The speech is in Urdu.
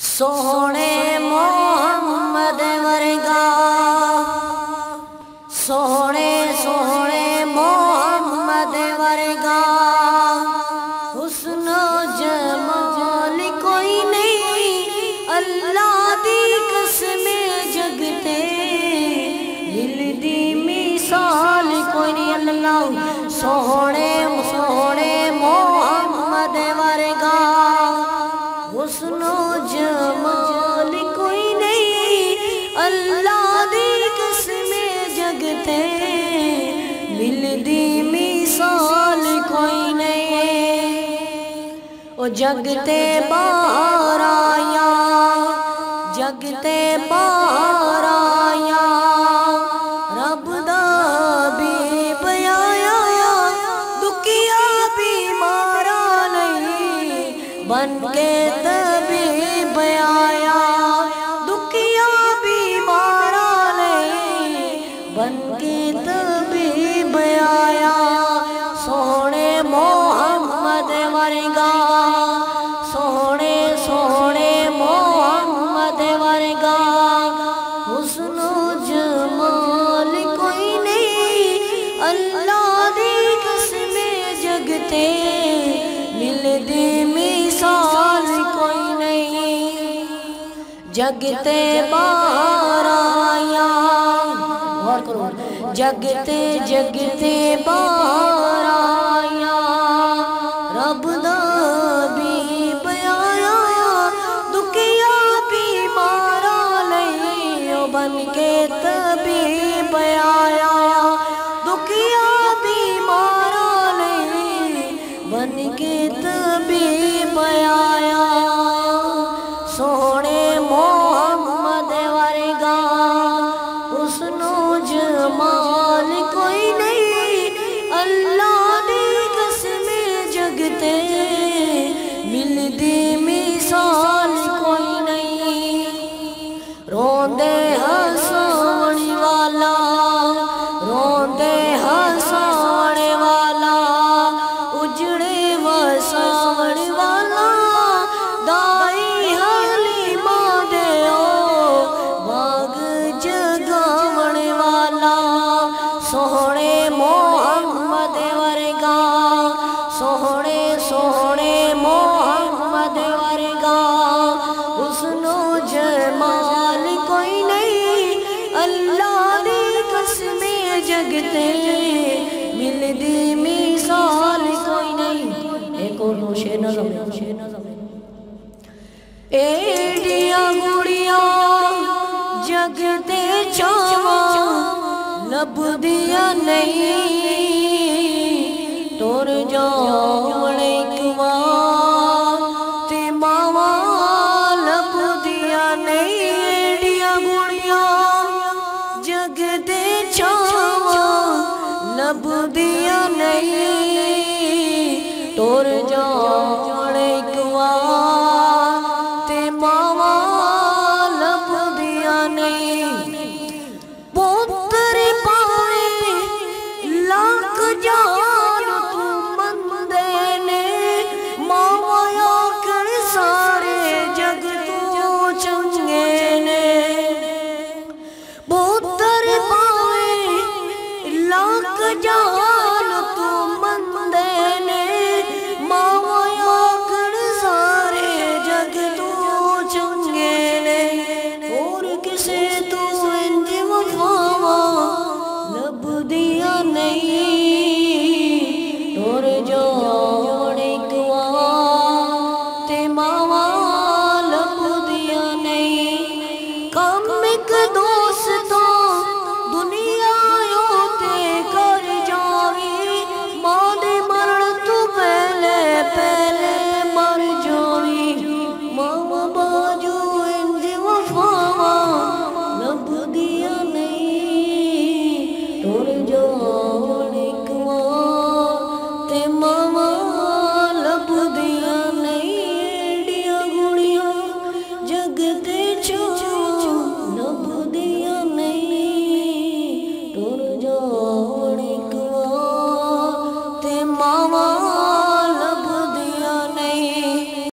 سونے محمد ورگا سونے سونے محمد ورگا حسن و جمال کوئی نہیں اللہ دی قسم جگتے دل دی مثال کوئی نہیں اللہ سونے سونے محمد ورگا حسن و جمال کوئی نہیں اللہ دی قسم جگتے دل دی مثال کوئی نہیں او جگتے باہر آیا جگتے باہر آیا رب دا بھی بیایا دکھیا بیمارا نہیں بن کے طبیب آیا دکھیا بیمارا نہیں بن کے طبیب آیا سونے محمد ورگا سونے سونے محمد ورگا حسن و جمال کوئی نہیں اللہ دی قسم جگتے ملدی مثال کوئی نہیں جگتے باہر آیا غور کرو جگتے جگتے باہر آیا رب دا بھی بیایا دکھیا بیمارا نہیں بن کے طبیب آیا دکھیا بیمارا نہیں بن کے طبیب آیا سونے محمد ورگا حسن و جمال کوئی نہیں اللہ دی قسم جگتے ملدی مثال کوئی نہیں روندے ہسانے والا روندے ہسانے والا اجڑے وسانے والا دائی حلیمہ دیو باغ جگاونے والا سونے محمد ورگا سونے سونے محمد ورگا حسن و جمال کوئی نہیں اللہ دی قسم جگتے ملدی مثال کوئی نہیں ایک اور نوشے نظم ایڈیاں گڑیاں جگتے چاواں لب دیا نہیں تور جاؤں